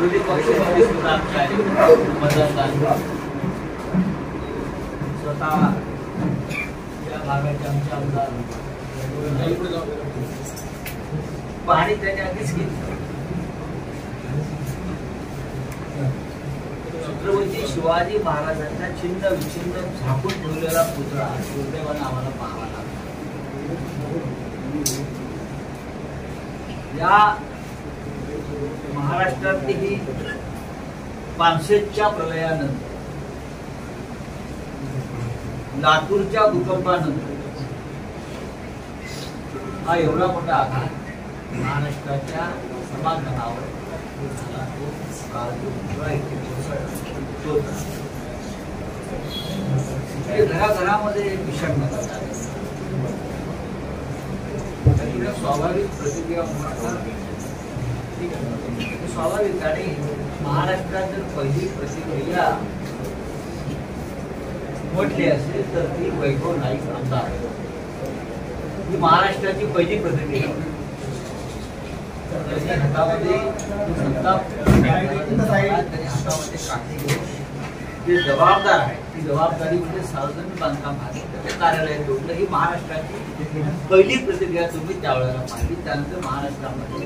विरोधी पक्षामध्ये सुद्धा मतदान स्वतः या भागाचे आमचे आमदार पाहणी त्याने आधीच केली. छत्रपती शिवाजी महाराजांचा छिन्न विछिन्न झाकून ठेवलेला पुतळा दुर्दैवाने आम्हाला पाहावा लागला. या महाराष्ट्रातही 500च्या प्रलयानंतर, लातूरच्या भूकंपानंतर हा एवढा मोठा आघात महाराष्ट्राच्या समाधानावर झाला. घराघरामध्ये विषण्णता झाली. स्वाभाविक प्रतिक्रिया स्वाभाविक. आणि महाराष्ट्रात जर पहिली प्रतिक्रिया म्हटली असेल तर ती वैभव नाईक आमदार ही महाराष्ट्राची पहिली प्रतिक्रिया. त्याच्या हातामध्ये जे जबाबदार आहे ती जबाबदारी म्हणजे सार्वजनिक बांधकाम खात्याचे कार्यालय जोडलं ही महाराष्ट्राची पहिली प्रतिक्रिया तुम्ही त्यावेळेला पाहिली. त्यानंतर महाराष्ट्रामध्ये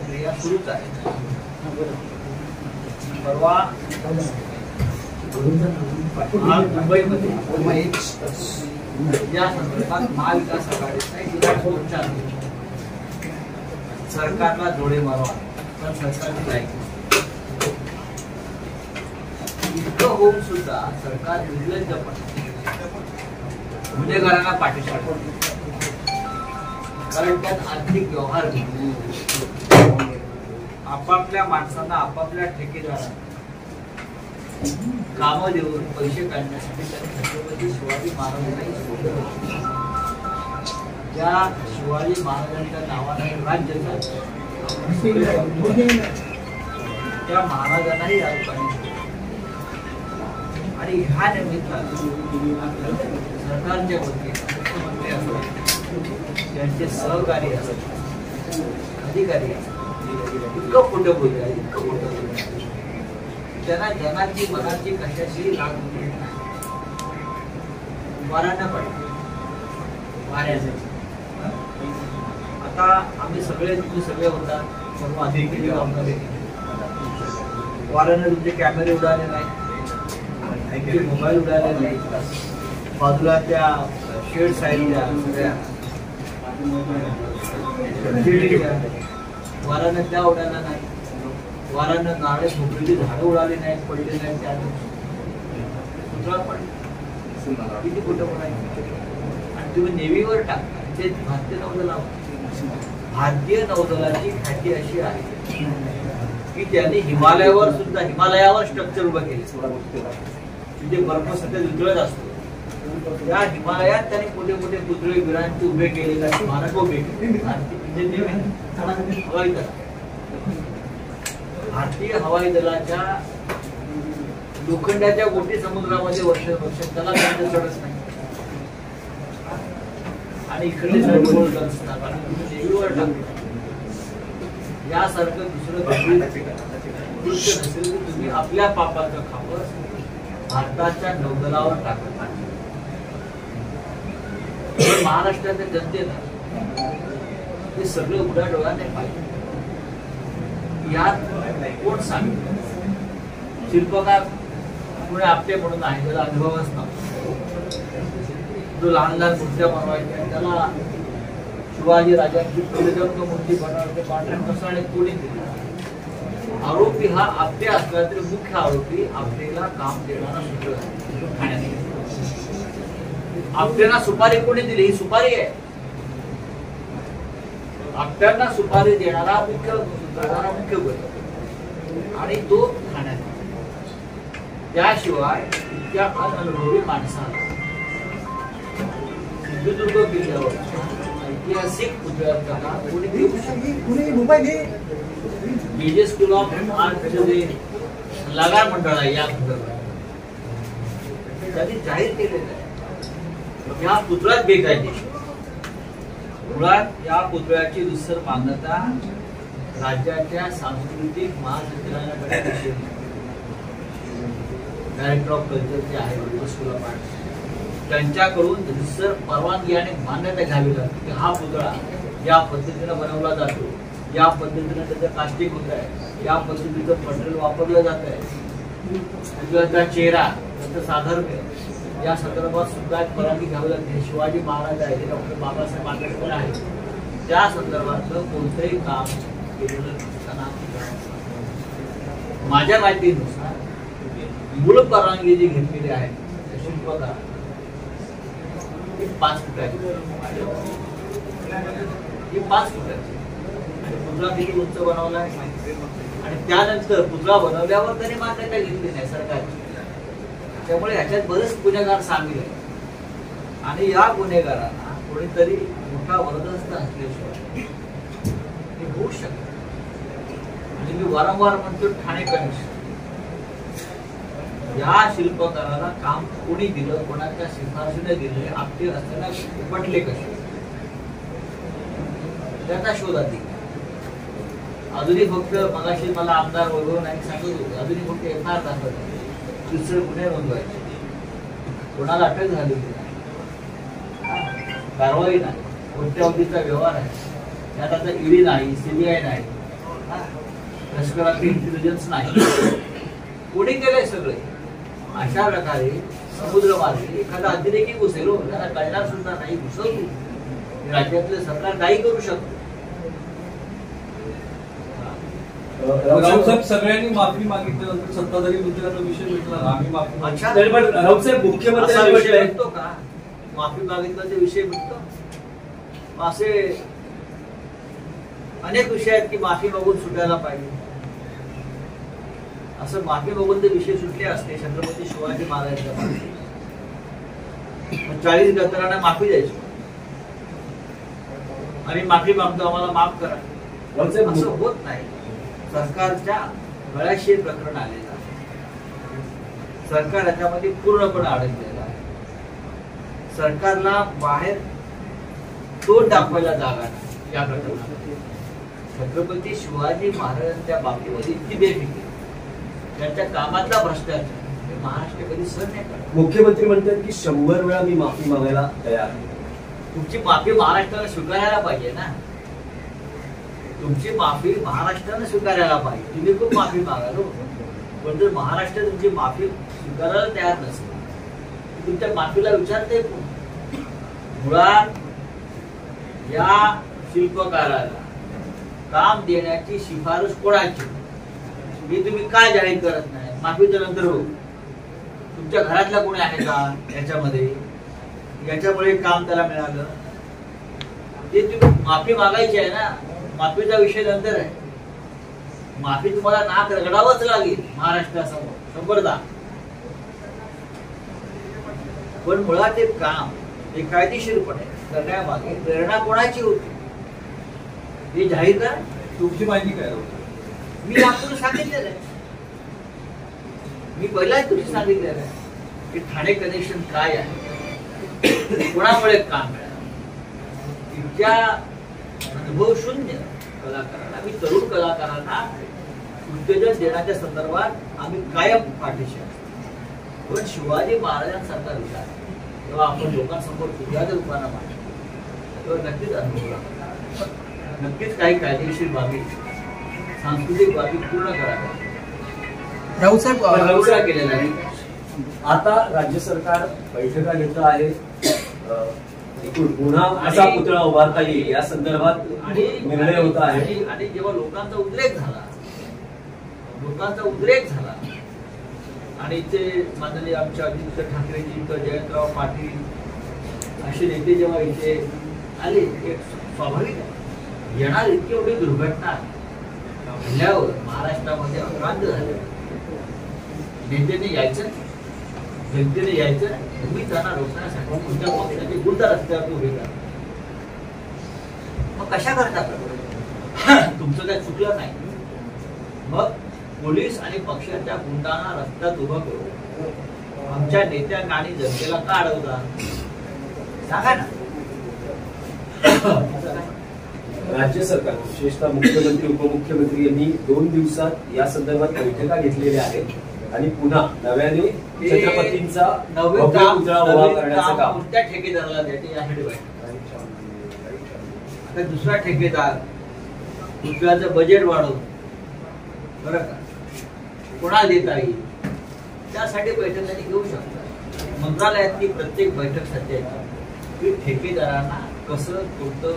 क्रिया सुरूच आहे. परवा मुंबईमध्ये या संदर्भात महाविकास आघाडीचा सरकारला जोडे मारवा, पण सरकारने नाही. इतकं होऊन सुद्धा सरकार निर्लज्जपणे गुन्हेगारांना पाठीशी टाकतं. कारण त्यात आर्थिक व्यवहार आपापल्या माणसांना आपापल्या ठेकेदारांना कामं देऊन पैसे काढण्यासाठी त्यांनी छत्रपती शिवाजी महाराजांनाही सोडलं. त्या शिवाजी महाराजांच्या नावाने राज्य त्या महाराजांनाही राजकारणी. आणि ह्या निमित्तानं सरकारच्या वतीने मुख्यमंत्री असतात, त्यांचे सहकारी असतात, अधिकारी असतात, इतकं खोटं बोलतात, इतकं खोटं बोलतात. त्यांना जनाची मनाची कशाशी लाग नाही. वाऱ्यानं पडते वाऱ्याचे. आता आम्ही सगळे तुम्ही सगळे होता सर्व अधिकारी वाऱ्यानं तुमचे कॅमेरे उडाले नाही, मोबाईल उडाले नाही, बाजूला त्या शेड साईडच्या सगळ्या वाऱ्यानं त्या उडाल्या नाही, वाऱ्यानं नाळे झोपलेली झाडं उडाली नाहीत, पडले नाहीत. त्या पुतळा पडला. किती कुठं पडायचं. आणि तुम्ही नेव्हीवर टाकता. ते भारतीय नौदलाची ख्याती अशी आहे की त्यांनी हिमालयावर स्ट्रक्चर उभं केले. तिथे बर्फ सध्या वितळत असतो. त्या हिमालयात त्यांनी मोठे मोठे पुतळे वीरांचे उभे केलेले स्मारक उभे केले. हवाई दल, भारतीय हवाई दलाच्या लोखंडाच्या गोटी समुद्रामध्ये वर्ष त्याला चढत नाही. आणि इकडे यासारखं दुसरं नसेल की तुम्ही आपल्या पापाचं खापर भारताच्या नौदलावर टाकत नाही. महाराष्ट्राच्या जनतेला हे सगळं उघड्या डोळ्याने पाहिजे. यात कोण सांगितलं? शिल्पकार पुढे आपले म्हणून आहे, त्याला अनुभवच नव्हता. जो लहान लहान मूर्त्या बनवायच्या त्याला शिवाजी राजांची प्रजंग मूर्ती बनवायचे पांढऱ्या कसाने कोणी दिली. आरोपी हा आपटे असला तरी मुख्य आरोपी आपल्याला काम देणारा सूत्र ठाण्यात. आपल्याला सुपारी कोणी दिली? ही सुपारी आहे. आपल्याला सुपारी देणारा मुख्य आणि तो ठाण्यात. त्याशिवाय त्या अनुभवी माणसाला सिंधुदुर्ग किल्ल्यावर ऐतिहासिक पुतळ्याला कोणी देऊ शकत. बीजे स्कूल ऑफ आर्ट लगार मंडळ आहे या त्यांनी जाहीर केलेलं आहे. या पुतळ्यात बेकायदेशीर मुळात या पुतळ्याची दुसर मान्यता राज्याच्या सांस्कृतिक महासंचालनाकडे डायरेक्टर ऑफ कल्चर जे आहे त्यांच्याकडून रिसर परवानगी आणि मान्यता घ्यावी लागते की हा पुतळा या पद्धतीनं बनवला जातो, या पद्धतीनं त्याचं कास्टिंग होत आहे, या पद्धतीचं मटेरियल वापरलं जात आहे, त्याचा चेहरा त्याचं साधर्म्य या संदर्भात सुद्धा एक परवानगी घ्यावी लागते. शिवाजी महाराज आहे, डॉक्टर बाबासाहेब आंबेडकर आहे, त्या संदर्भातलं कोणतंही काम केलेलं नसताना माझ्या माहितीनुसार मूळ परवानगी जी घेतलेली आहे शिल्पकार 5 फुटाची, ही 5 फुटाची आणि पुतळा किती उंच बनवला आहे आणि त्यानंतर पुतळा बनवल्यावर त्यांनी मान्यता घेतली नाही सरकारची. त्यामुळे ह्याच्यात बरेच गुन्हेगार सामील आहेत आणि या गुन्हेगारांना कोणीतरी मोठा वरदहस्त असल्याशिवाय हे होऊ शकत. आणि मी वारंवार म्हणतो ठाणे कनेक्शन या शिल्पकाराला काम कोणी दिलं, कोणाच्या शिफारशीने दिले, आपले असताना पटले कसे, त्याचा शोध आधी. अजूनही फक्त मगाशी मला आमदार वैभव नाईक सांगत होते अजूनही फक्त एफआयआर दाखल दुसरे गुन्हे नोंदवायचे, कोणाला अटक झालेली नाही, कारवाई नाही, कोट्यावधीचा व्यवहार आहे, त्यात आता ईडी नाही, सीबीआय नाही, लष्कराची इंटेलिजन्स नाही, कोणी केलंय सगळे. अशा प्रकारे समुद्रमार्गे एखादा अतिरेकी घुसेल, त्याला कळणार सुद्धा नाही, घुसवतो राज्यातलं सरकार काही करू शकतो. राऊतसाहेब सगळ्यांनी माफी मागितल्यानंतर सत्ताधारी मंत्र्यांना विषय भेटला, आम्ही माफी. अच्छा, पण राऊतसाहेब मुख्यमंत्री विषय भेटतो का? माफी मागितल्याचा विषय भेटतो? असे अनेक विषय आहेत की माफी मागून सुटायला पाहिजे. असं माफी मागून ते विषय सुटले असते छत्रपती शिवाजी महाराजांच्या 40 गद्दारांना माफी द्यायची आणि माफी मागतो आम्हाला माफ करा, असं होत नाही. सरकारच्या गळ्याशी प्रकरण आलेलं आहे, सरकार याच्यामध्ये पूर्णपणे अडकलेलं आहे. सरकारला बाहेर तोंड दाखवायला जागा नाही या प्रकरणात. छत्रपती शिवाजी महाराजांच्या बाबतीमध्ये इतकी बेफिकी, त्यांच्या कामातला भ्रष्टाचार महाराष्ट्र कधी सहन नाही करत. मुख्यमंत्री म्हणतात की 100 वेळा मी माफी मागायला तयार आहे. तुमची माफी महाराष्ट्राला स्वीकारायला पाहिजे ना, तुमची माफी महाराष्ट्रानं स्वीकारायला पाहिजे. तुम्ही खूप माफी मागाल, पण जर महाराष्ट्र तुमची माफी स्वीकारायला तयार नसेल तुमच्या माफीला विचारते कोण? मुळात या शिल्पकाराला काम देण्याची शिफारस कोणाची ही तुम्ही काय जाहीर करत नाही? माफीच्या नंतर हो तुमच्या घरातला कोणी आहे का याच्यामध्ये, याच्यामुळे काम त्याला मिळालं? ते तुम्ही माफी मागायची आहे ना, माफीचा विषय नंतर आहे. माफी तुम्हाला नाक रगडावंच लागेल महाराष्ट्रासमोर 100दा. पण मुळात ते काम हे कायदेशीरपणे करण्यामागे प्रेरणा कोणाची होती हे जाहीर करा. तुमची माहिती काय? मी आपल्याला सांगितलेलं आहे, मी पहिलाच तुझी सांगितलेलं आहे की ठाणे कनेक्शन काय आहे, कोणामुळे काम मिळालं. इतक्या अनुभव शून्य कलाकारांना, आम्ही तरुण कलाकारांना उत्तेजन देण्याच्या संदर्भात आम्ही कायम पाठीशी असतो. पण शिवाजी महाराजांसारखा विचार जेव्हा आपण लोकांसमोर विद्यार्थी रूपानं मांडतो तेव्हा नक्कीच अनुभव, नक्कीच काही कायदेशीर बाबी, सांस्कृतिक बाबी पूर्ण कराव्या. राऊतसाहेब केलेला आहे. आता राज्य सरकार बैठका घेत आहे, पुन्हा असा पुतळा उभारता येईल या संदर्भात निर्णय होत आहे. आणि जेव्हा लोकांचा उद्रेक झाला आणि इथे माननीय आमच्या आदित्य ठाकरेजी, जयंतराव पाटील असे नेते जेव्हा इथे आले, एक स्वाभाविक आहे येणार इतकी एवढी दुर्घटना घडल्यावर महाराष्ट्रामध्ये अक्रांत झाले. नेत्याने यायचं, जनतेने यायचं, तुम्ही त्यांना रोखण्यासाठी तुमच्या पक्षाचे गुंड रस्त्यावर उभे करा. मग कशा करता? तुमचं काही चुकलं नाही. मग पोलीस आणि पक्षाच्या गुंडांना रस्त्यात उभं करून तुमच्या नेत्यांना आणि जनतेला का अडवता सांगा ना. राज्य सरकार विशेषतः मुख्यमंत्री उपमुख्यमंत्री यांनी 2 दिवसात या संदर्भात बैठका घेतलेल्या आहेत आणि पुन्हा नव्याने छत्रपतींचा नवीन भव्य काम पुतळा उभा करण्याचं काम कोणत्या ठेकेदाराला द्यायचे यासाठी बैठक. आता दुसरा ठेकेदार पुतळ्याचं बजेट वाढवून बरं का कोणाला देता येईल त्यासाठी बैठक त्यांनी घेऊ शकतात. मंत्रालयातली प्रत्येक बैठक सध्या की ठेकेदारांना कसं कोणतं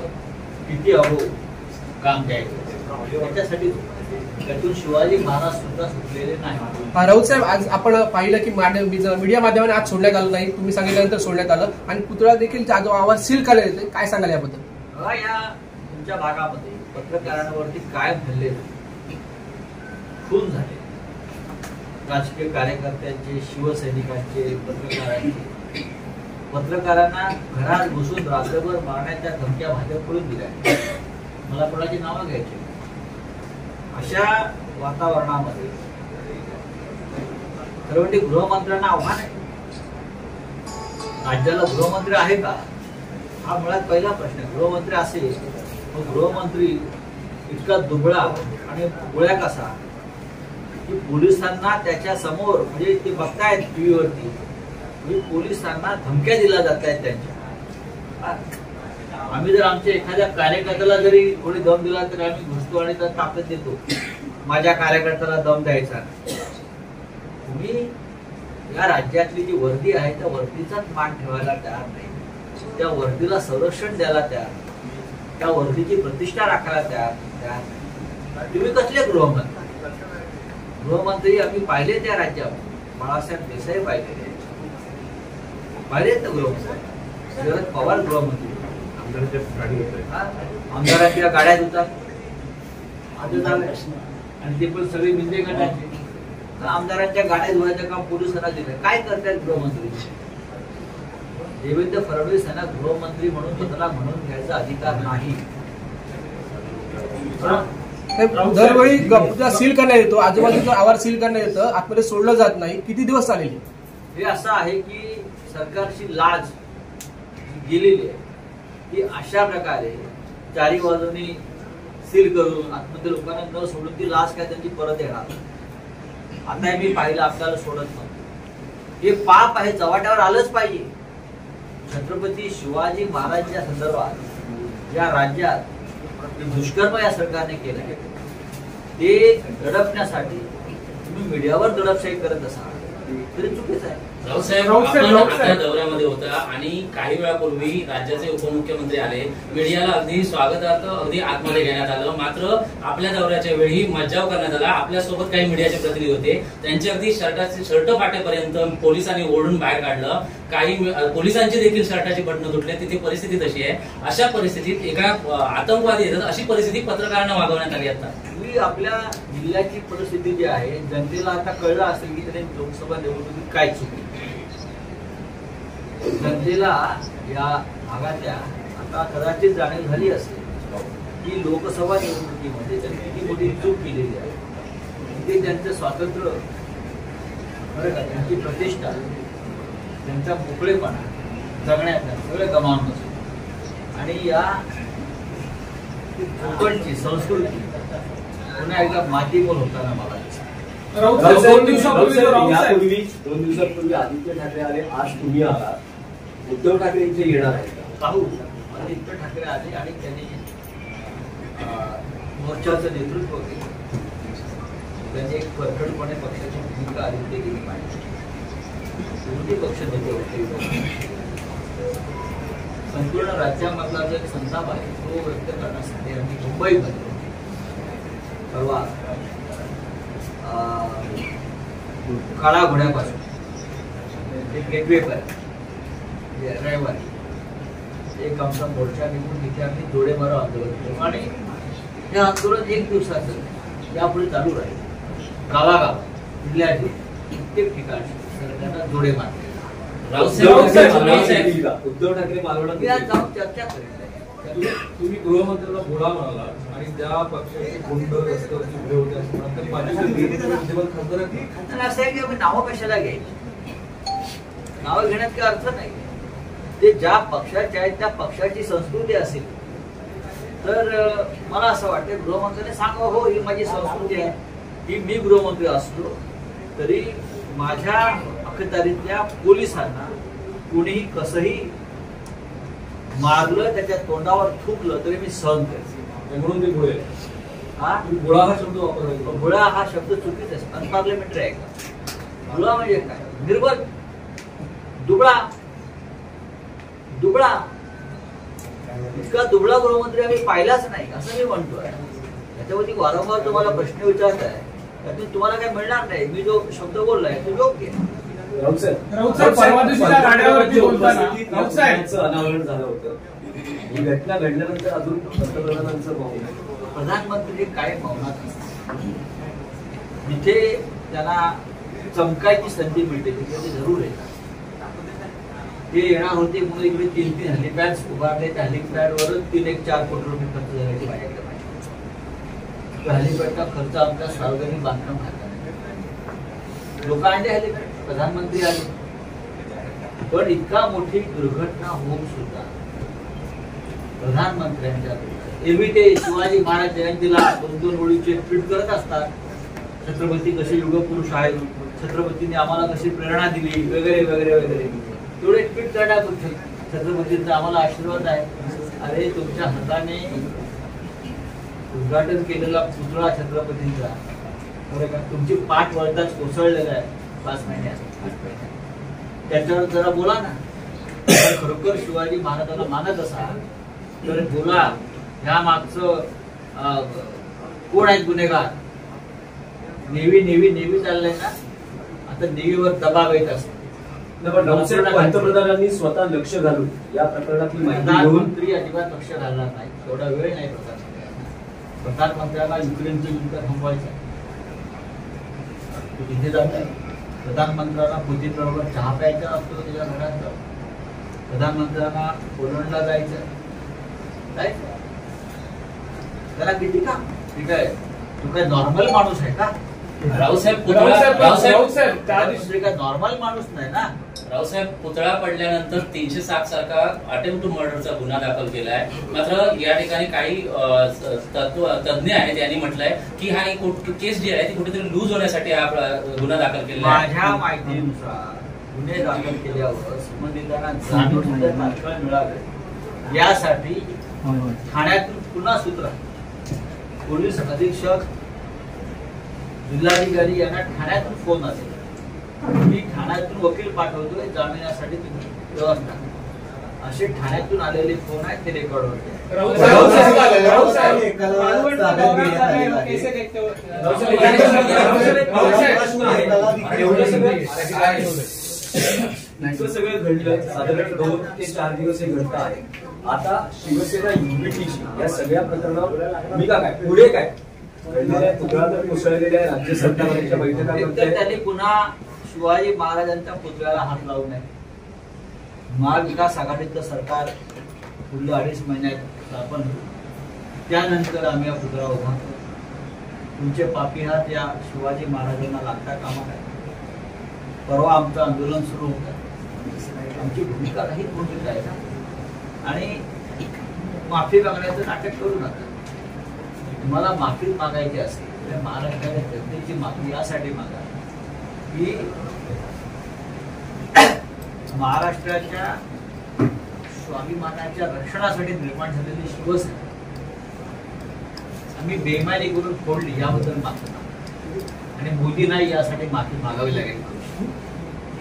किती हवं काम द्यायचं त्याच्यासाठी त्यातून शिवाजी महाराज सुद्धा सुटलेले नाही. राऊत साहेब, आज आपण पाहिलं की मीडिया माध्यमाने आज सोडण्यात आलं नाही, तुम्ही सांगितल्यानंतर सोडण्यात आलं आणि पुतळा देखील जो आवाज सील करण्यात येते, काय सांगाल याबद्दल? या तुमच्या भागामध्ये पत्रकारांवरती काय हल्ले खून झाले, राजकीय कार्यकर्त्यांचे, शिवसैनिकांचे, पत्रकारांना घरात बसून रात्रभर मारण्याच्या धमक्या भाजपकडून दिल्या. मला कोणाची नावं घ्यायची. अशा वातावरणामध्ये खरं गृहमंत्र्यांना आव्हान आहे. राज्याला गृहमंत्री आहे का हा मुळात पहिला प्रश्न. गृहमंत्री असेल मग गृहमंत्री इतका दुबळा आणि गोळ्या कसा की पोलिसांना त्याच्या समोर म्हणजे ते बघतायत टीव्हीवरती पोलिसांना धमक्या दिल्या जात आहेत त्यांच्या. आम्ही जर आमच्या एखाद्या कार्यकर्त्याला जरी कोणी दम दिला तर आम्ही घुसतो आणि त्याला ताकद देतो. माझ्या कार्यकर्त्याला दम द्यायचा. तुम्ही या राज्यातली जी वर्दी आहे त्या वर्दीचाच मान ठेवायला तयार नाही, त्या वर्दीला संरक्षण द्यायला तयार, त्या वर्दीची प्रतिष्ठा राखायला तयार. तुम्ही कसले गृहमंत्री? गृहमंत्री आम्ही पाहिले त्या राज्यात बाळासाहेब देसाई पाहिलेत ना गृहमंत्री, शरद पवार गृहमंत्री, आमदारांच्या गाड्या धुतात आणि ते पण सगळे मिंदे गटाचे. आमदारांच्या गाड्या धुवायचं काम पोलिसांना दिलं. काय करतात गृहमंत्री? देवेंद्र फडणवीस यांना गृहमंत्री म्हणून स्वतःला म्हणून घ्यायचा अधिकार नाही. दरवेळी सील करण्यात येतो, आजूबाजूचा आवार सील करण्यात येतं, आतमध्ये सोडलं जात नाही. किती दिवस चालेल हे? असं आहे की सरकारची लाज गेलेली आहे की अशा प्रकारे चारी बाजूनी सील करून आतमध्ये लोकांना न सोडून ती लाज काय त्यांची परत येणार. आता मी पाहिलं आपल्याला सोडत नव्हतं. हे पाप आहे, चव्हाट्यावर आलंच पाहिजे. छत्रपती शिवाजी महाराजांच्या संदर्भात या राज्यात दुष्कर्म या सरकारने केलं ते दडपण्यासाठी तुम्ही मीडियावर दडपशाही करत असाल तरी चुकीचं आहे. राऊतसाहेब, आपण आपल्या दौऱ्यामध्ये होता आणि काही वेळापूर्वी राज्याचे उपमुख्यमंत्री आले, मीडियाला अगदी स्वागतार्थ अगदी आतमध्ये घेण्यात आलं. मात्र आपल्या दौऱ्याच्या वेळी मज्जाव करण्यात आला. आपल्यासोबत काही मीडियाचे प्रतिनिधी होते, त्यांचे अगदी शर्ट पाट्यापर्यंत पोलिसांनी ओढून बाहेर काढलं. काही पोलिसांची देखील शर्टाची बटणं तुटले. तिथे परिस्थिती तशी आहे. अशा परिस्थितीत एका आतंकवादी येतात, अशी परिस्थिती पत्रकारांना वागवण्यात आली. आता आपल्या जिल्ह्याची परिस्थिती जी आहे जनतेला आता कळलं असेल की त्यांनी लोकसभा निवडणुकीत काय चुकली. जनतेला या भागातल्या आता कदाचित जाणीव झाली असेल की लोकसभा निवडणुकीमध्ये त्यांनी किती मोठी चूक केलेली आहे. ते त्यांचं स्वातंत्र्य, त्यांची प्रतिष्ठा, त्यांचा मोकळेपणा जगण्याचा सगळं गमावून बसलं. आणि या कोकणची संस्कृती पुन्हा एकदा मातीमोल होताना मला 2 दिवसापूर्वी आदित्य ठाकरे आले, आज तुम्ही आला. उद्धव ठाकरे इथे येणार आहेत का? पाहू. आदित्य ठाकरे आले आणि त्यांनी मोर्चाचं नेतृत्व केलं. त्यांनी एक परखडपणे पक्षाची भूमिका आदित्य गेली पाहिजे. विरोधी पक्ष नेते होते. संपूर्ण राज्यामधला जो एक संताप आहे तो व्यक्त करण्यासाठी आम्ही मुंबईमध्ये परवा काळा घोड्यापासून एक गेटवे पर्यंत रविवारी एक आमचा मोर्चा निघून तिथे आम्ही जोडे मारो आंदोलन केलं आणि हे आंदोलन 1 दिवसाचं यापुढे चालू राहील. गावागाव जिल्ह्यातील प्रत्येक ठिकाणी सरकारला जोडे मारले. उद्धव ठाकरे मालवणात जाऊन चर्चा करेल. तुम्ही गृहमंत्र्यांना भोळा म्हणाला आणि ज्या पक्षाचे गुंड रस्त्यावरती उभे होते असं म्हणतात. असं आहे की आम्ही नावं कशाला घ्यायची. नावं घेण्यात काही अर्थ नाही. ते ज्या पक्षाचे आहेत त्या पक्षाची संस्कृती असेल तर मला असं वाटतं गृहमंत्र्याने सांगावं, हो ही माझी संस्कृती आहे, ही मी गृहमंत्री असलो तरी माझ्या अखत्यारीतल्या पोलिसांना कुणीही कसंही मारलं, त्याच्या तोंडावर थुकलं तरी मी सहन करतो. म्हणून ते गोळे हा गोळा हा शब्द वापरला. गुळा हा शब्द चुकीचा आहे, अनपार्लिमेंटरी आहे का? गुळा म्हणजे काय? निर्बल, दुबळा. दुबळा इतका दुबळा गृहमंत्री आम्ही पाहिलाच नाही असं मी म्हणतोय. त्याच्यावरती वारंवार तुम्हाला प्रश्न विचारत आहे, त्यातून तुम्हाला काय मिळणार नाही. मी जो शब्द बोललाय तो योग्य आहे. राऊत साहेब, परवा दिवशीच्या गाड्यावरती बोलताना राऊत साहेब अनावरण झालं होतं. ही घटना घडल्यानंतर अजून पंतप्रधानांचं मौन. प्रधानमंत्री काय मौनात असतात. जिथे त्यांना चमकायची संधी मिळते तिथे ते जरूर येतात. ते येणार होते म्हणून इकडे 3-3 हेलिपॅड उभारले. त्या हेलिपॅडवरच 3-4 कोटी रुपये खर्च झाल्याची माहिती पाहिजे. हेलिपॅडचा खर्च आमच्या सार्वजनिक बांधकाम खात्याने लोक आणले. हेलिपॅड प्रधानमंत्री आले, पण इतका मोठी दुर्घटना होऊन सुद्धा प्रधानमंत्र्यांच्या एरवी ते शिवाजी महाराज जयंतीला 2-2 ओळीचे ट्विट करत असतात. छत्रपती कसे युगपुरुष आहेत, छत्रपतींनी आम्हाला कशी प्रेरणा दिली वगैरे वगैरे वगैरे. तेवढे ट्विट करण्यापुरते छत्रपतींचा आम्हाला आशीर्वाद आहे. अरे तुमच्या हाताने उद्घाटन केलेला पुतळा छत्रपतींचा तुमची पाठ वळताच कोसळलेला आहे 5 महिन्यात. त्याच्यावर जरा बोला ना. खरोखर शिवाजी महाराजांना मानत असाल तर बोला. ह्या मागचं कोण आहेत गुन्हेगार? नेव्ही चाललंय ना. आता नेव्हीवर दबाव येत असतो. पंतप्रधानांनी स्वतः लक्ष घालून या प्रकरणातली माहिती घेऊन प्रधानमंत्री अजिबात लक्ष घालणार नाही. एवढा वेळ नाही प्रधानमंत्र्यांना युक्रेनचं युद्ध थांबवायचं आहे. तिथे जात नाही. प्रधानमंत्र्यांना पुतीन बरोबर चहा प्यायचा असतो त्याच्या घरात. प्रधानमंत्र्यांना पोलंडला जायचं. त्याला किती का ठीक आहे. तू काय नॉर्मल माणूस आहे का? रावसाहेब काय नॉर्मल माणूस नाही ना. रावसाहेब पुतळा पडल्यानंतर 307 सारखा अटेम्प्ट टू मर्डरचा गुन्हा दाखल केलाय. मात्र या ठिकाणी काही तज्ञ आहेत त्यांनी म्हटलंय की हा एक केस जी आहे ती कुठेतरी लूज होण्यासाठी हा गुन्हा दाखल केला आहे. माझ्या माहितीनुसार गुन्हे दाखल केल्यावर संबंधितांना जामीन तात्काळ मिळावे यासाठी ठाण्यातून पुन्हा सूत्र पोलीस अधीक्षक जिल्हाधिकारी यांना ठाण्यातून फोन आले. मी ठाण्यातून वकील पाठवतोय जामिनासाठी तुम्ही व्यवस्था. असे ठाण्यातून आलेले फोन आहेत ते रेकॉर्ड होते. सगळं घडलं. साधारण 2 ते 4 दिवस हे घडत आहे. आता शिवसेना युनिटीची या सगळ्या प्रकरणावर भूमिका काय, पुढे काय? पुतळा तर कोसळलेला आहे. राज्य सरकारच्या बैठका त्यांनी पुन्हा शिवाजी महाराजांच्या पुतळ्याला हात लावू नये. महाविकास आघाडीचं सरकार पुढल्या 2.5 महिन्यात स्थापन होईल. त्यानंतर आम्ही हा पुतळा उभा करू. तुमचे पापी हात या शिवाजी महाराजांना लागता कामा काय. परवा आमचं आंदोलन सुरू होतं. आमची भूमिका काही भूमिका आहे ना. आणि माफी मागण्याचं नाटक करू नका. तुम्हाला माफी मागायची असेल तर महाराष्ट्राच्या जनतेची माफी यासाठी मागा की महाराष्ट्राच्या स्वाभिमानाच्या रक्षणासाठी निर्माण झालेली शिवसेना आम्ही बेईमानी करून फोडली याबद्दल माफी मागा. आणि मोदी नाही यासाठी माफी मागावी लागेल.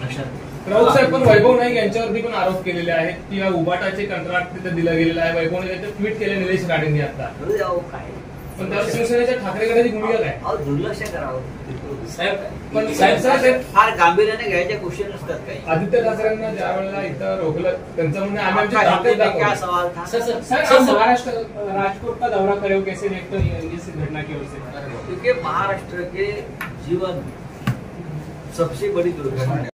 लक्षात राऊत साहेब, पण वैभव नाईक यांच्यावरती पण आरोप केलेले आहेत की या उबाटाचे कंत्राट तिथे दिलं गेलेलं आहे. वैभव नाईक ट्विट केले निलेश राणेंनी आता. काय पण त्यावर शिवसेनेच्या ठाकरे गटाची भूमिका काय? दुर्लक्ष करावं पण साहेब फार गांभीर्याने घ्यायच्या गोष्टी नसतात काही. आदित्य ठाकरेंना ज्या वेळेला इथं रोखलं त्यांचं म्हणणं आम्ही आमची क्या ताकद सवाल था? महाराष्ट्र राजकोट का दौरा करे हो कैसे देखते हो इस घटना की ओर से? क्योंकि महाराष्ट्र के जीवन सबसे बड़ी दुर्घटना है.